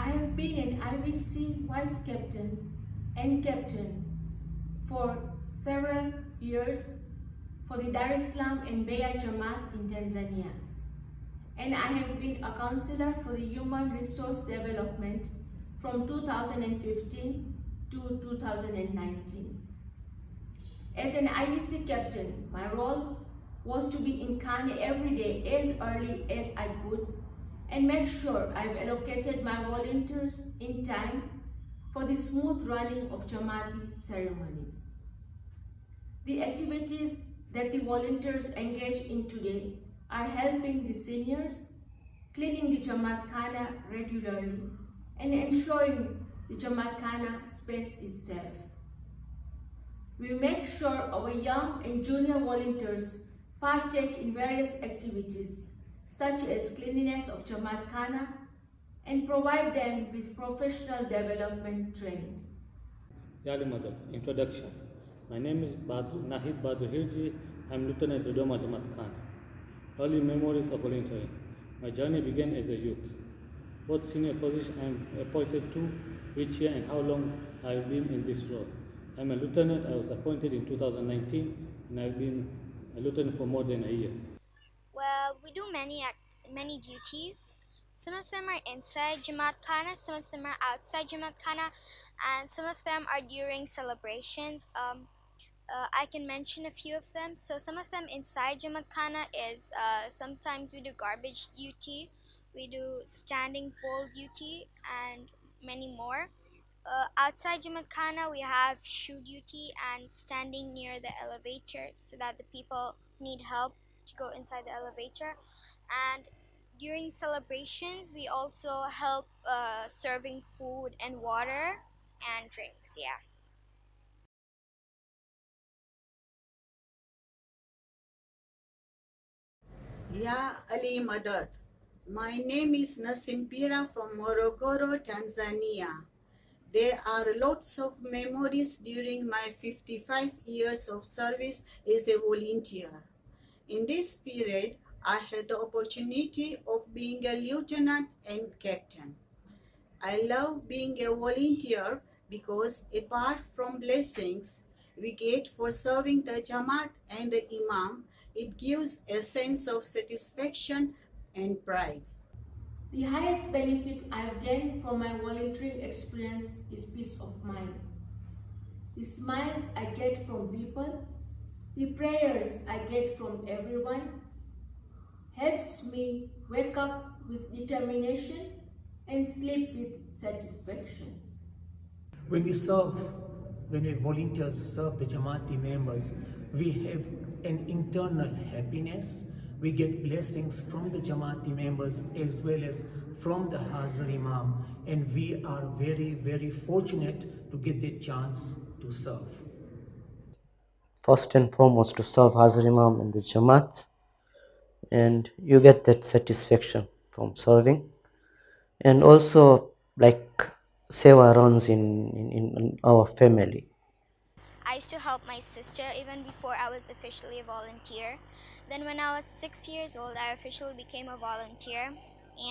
I have been an IVC vice captain and captain for several years for the Dar es Salaam and Beya Jamaat in Tanzania. And I have been a counselor for the Human Resource Development from 2015 to 2019. As an IVC captain, my role was to be in Kane every day as early as I could and make sure I've allocated my volunteers in time for the smooth running of Jamaati ceremonies. The activities that the volunteers engage in today are helping the seniors, cleaning the Jamaat Khana regularly, and ensuring the Jamaat Khana space is safe. We make sure our young and junior volunteers partake in various activities such as cleanliness of Jamaat Khana and provide them with professional development training. Yali Madad, introduction. My name is Nahid Badu Hirji. I'm Lieutenant Dodoma Jamaat Khan. Early memories of volunteering. My journey began as a youth. What senior position I am appointed to, which year and how long I have been in this role. I'm a lieutenant. I was appointed in 2019 and I've been a lieutenant for more than a year. Well, we do many duties. Some of them are inside Jamaat Khana, some of them are outside Jamaat Khana, and some of them are during celebrations. I can mention a few of them. So some of them inside Jamaat Khana is sometimes we do garbage duty, we do standing pole duty, and many more. Outside Jamaat Khana, we have shoe duty and standing near the elevator so that the people need help to go inside the elevator. And during celebrations, we also help serving food and water and drinks. Yeah. Ya Ali Madad. My name is Nasimpira from Morogoro, Tanzania. There are lots of memories during my 55 years of service as a volunteer. In this period, I had the opportunity of being a lieutenant and captain. I love being a volunteer because apart from blessings we get for serving the Jamaat and the Imam, it gives a sense of satisfaction and pride. The highest benefit I have gained from my volunteering experience is peace of mind. The smiles I get from people, the prayers I get from everyone, helps me wake up with determination and sleep with satisfaction. When we volunteers serve the Jamaati members, we have an internal happiness. We get blessings from the Jamaati members as well as from the Hazar Imam, and we are very, very fortunate to get the chance to serve. First and foremost, to serve Hazar Imam in the Jamaat, and you get that satisfaction from serving. And also, like, Seva runs in our family. I used to help my sister even before I was officially a volunteer. Then when I was 6 years old, I officially became a volunteer.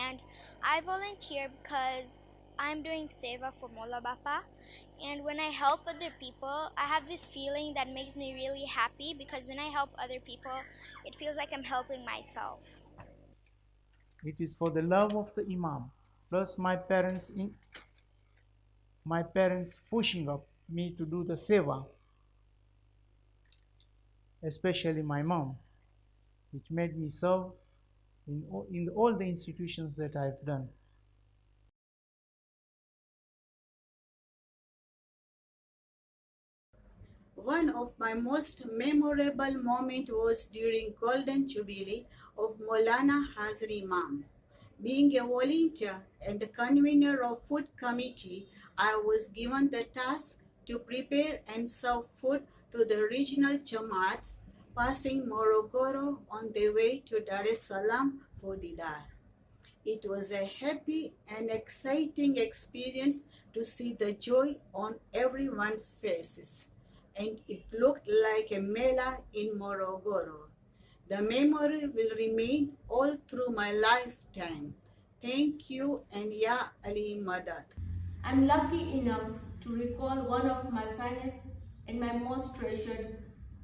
And I volunteer because I'm doing seva for Mola Bapa. And when I help other people, I have this feeling that makes me really happy because when I help other people, it feels like I'm helping myself. It is for the love of the Imam, plus my parents pushing up me to do the seva, especially my mom, which made me serve in all the institutions that I've done. One of my most memorable moments was during Golden Jubilee of Maulana Hazar Imam. Being a volunteer and the convener of food committee, I was given the task to prepare and serve food to the regional Jamaats passing Morogoro on their way to Dar es Salaam for the Dar. It was a happy and exciting experience to see the joy on everyone's faces, and it looked like a Mela in Morogoro. The memory will remain all through my lifetime. Thank you and Ya Ali Madad. I'm lucky enough to recall one of my finest and my most treasured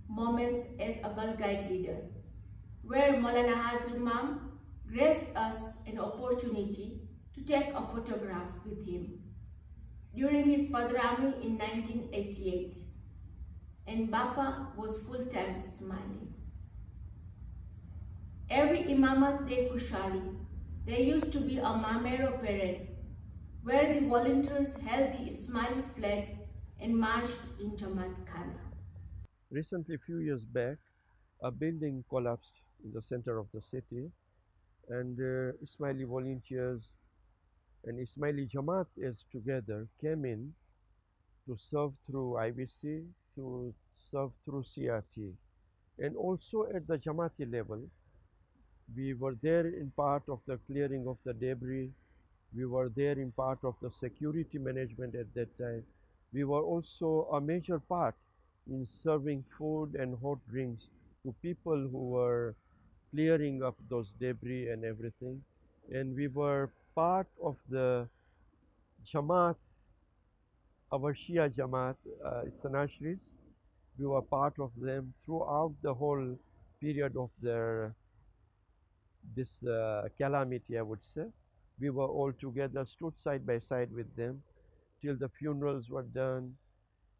moments as a Girl Guide leader, where Maulana Hazir Imam graced us an opportunity to take a photograph with him during his Padrami in 1988, and Bapa was full-time smiling. Every Imamat de Kushali, there used to be a Mamero parade where the volunteers held the Ismaili flag and marched in Jamaat Khana. Recently, a few years back, a building collapsed in the center of the city, and Ismaili volunteers and Ismaili Jamaat as together came in to serve through IVC, to serve through CRT. And also at the Jamaati level, we were there in part of the clearing of the debris. We were there in part of the security management at that time. We were also a major part in serving food and hot drinks to people who were clearing up those debris and everything. And we were part of the Jamaat, our Shia Jamaat, Sanashris. We were part of them throughout the whole period of this calamity, I would say. We were all together, stood side by side with them till the funerals were done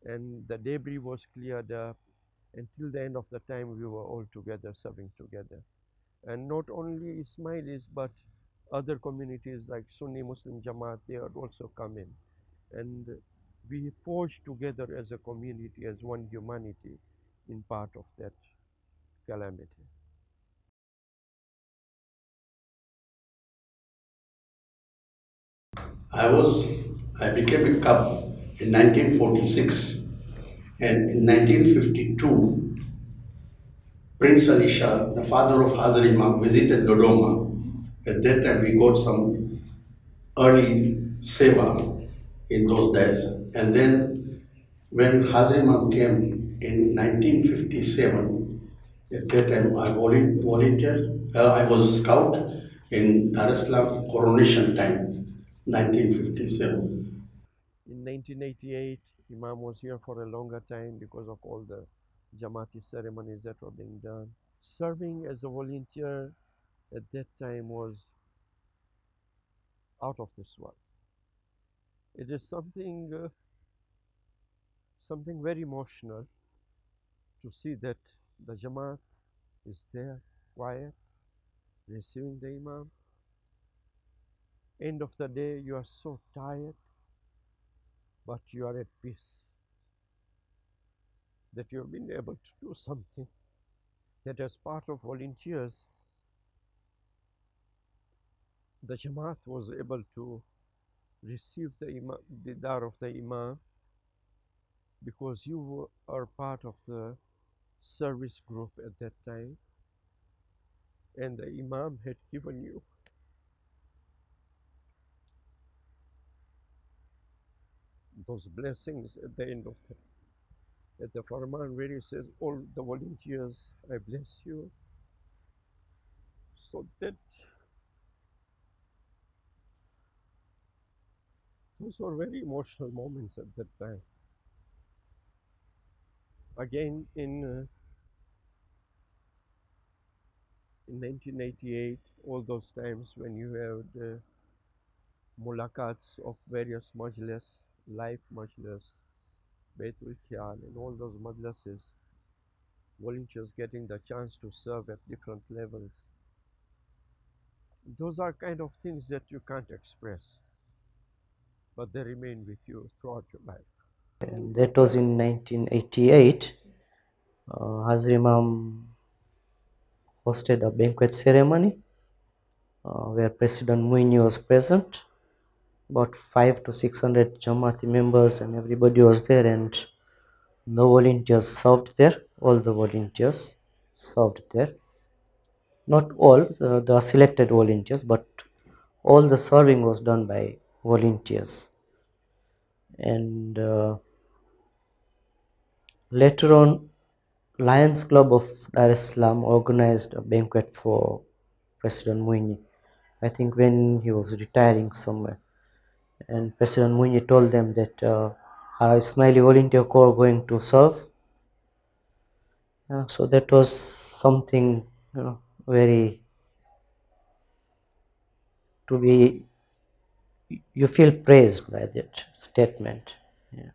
and the debris was cleared up. Until the end of the time, we were all together, serving together. And not only Ismailis, but other communities like Sunni Muslim Jamaat, they had also come in. And we forged together as a community, as one humanity, in part of that calamity. I was I became a cub in 1946, and in 1952, Prince Ali Shah, the father of Hazar Imam, visited Dodoma. At that time, we got some early seva in those days, and then when Hazar Imam came in 1957, at that time I volunteered. I was a scout in Dar es Salaam coronation time, 1957. In 1988, Imam was here for a longer time because of all the Jamaati ceremonies that were being done. Serving as a volunteer at that time was out of this world. It is something very emotional to see that the Jamaat is there, quiet, receiving the Imam. End of the day, you are so tired, but you are at peace that you have been able to do something that as part of volunteers, the Jamaat was able to receive the Imam, the dar of the Imam, because you are part of the service group at that time, and the Imam had given you those blessings at the end of at the Farman, where he says, all the volunteers, I bless you. So that those were very emotional moments at that time. Again, in 1988, all those times when you had mulakats of various majlis, life majlis, Baitul Khiyal, and all those majlises, volunteers getting the chance to serve at different levels. Those are kind of things that you can't express, but they remain with you throughout your life. And that was in 1988. Hazar Imam hosted a banquet ceremony where President Muini was present. About 500 to 600 Jamaati members and everybody was there, and the volunteers served there. All the volunteers served there. Not all, the selected volunteers, but all the serving was done by volunteers. And later on, Lions Club of Dar es Salaam organized a banquet for President Muini, I think when he was retiring somewhere. And President Mwinyi told them that our Ismaili Volunteer Corps going to serve. So that was something, very to be, you feel praised by that statement. Yeah.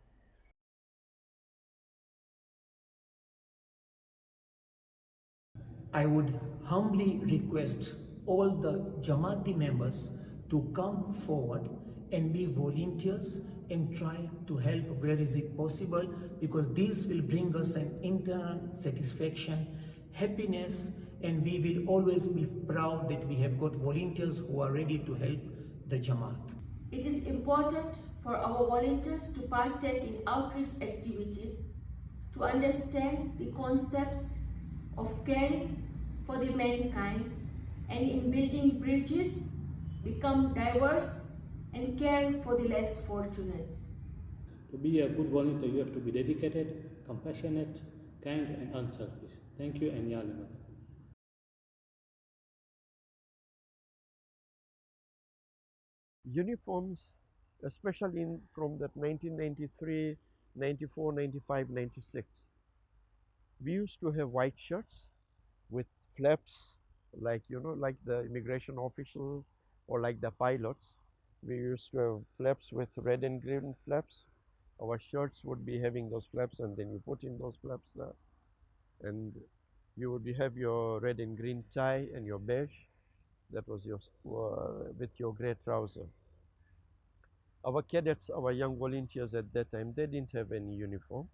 I would humbly request all the Jamati members to come forward and be volunteers and try to help where is it possible, because this will bring us an internal satisfaction, happiness, and we will always be proud that we have got volunteers who are ready to help the Jamaat. It is important for our volunteers to partake in outreach activities, to understand the concept of caring for the mankind, and in building bridges, become diverse and care for the less fortunate. To be a good volunteer, you have to be dedicated, compassionate, kind, and unselfish. Thank you, and Yali Madam. Uniforms, especially from that 1993, 94, 95, 96. We used to have white shirts with flaps, like like the immigration official or like the pilots. We used to have flaps with red and green flaps. Our shirts would be having those flaps, and then you put in those flaps there, and you would have your red and green tie and your beige. That was your with your gray trouser. Our cadets, our young volunteers at that time, they didn't have any uniform.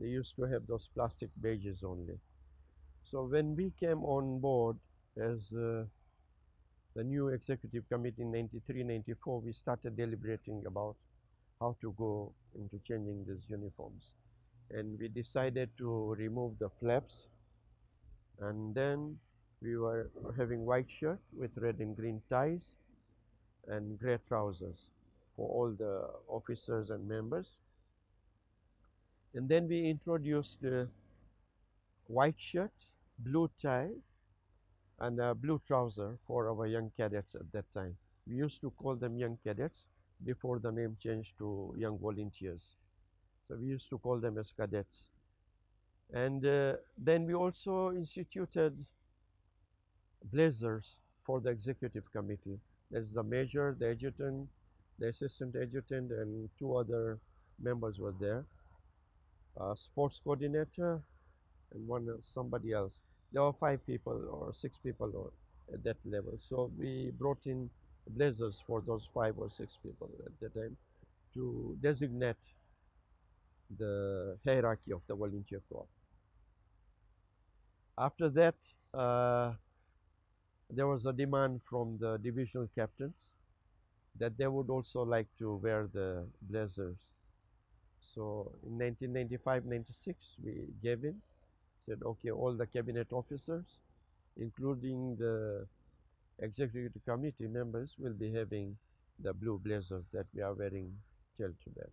They used to have those plastic badges only. So when we came on board as the new executive committee in 93, 94, we started deliberating about how to go into changing these uniforms. And we decided to remove the flaps, and then we were having white shirt with red and green ties and gray trousers for all the officers and members. And then we introduced white shirt, blue tie, and a blue trouser for our young cadets at that time. We used to call them young cadets before the name changed to young volunteers. So we used to call them as cadets. And then we also instituted blazers for the executive committee. There's the major, the adjutant, the assistant adjutant, and two other members were there. Sports coordinator, and one somebody else. There were 5 people or 6 people or at that level. So we brought in blazers for those 5 or 6 people at that time to designate the hierarchy of the volunteer corps. After that, there was a demand from the divisional captains that they would also like to wear the blazers. So in 1995-96, we gave in, said, okay, all the cabinet officers, including the executive committee members, will be having the blue blazers that we are wearing till today.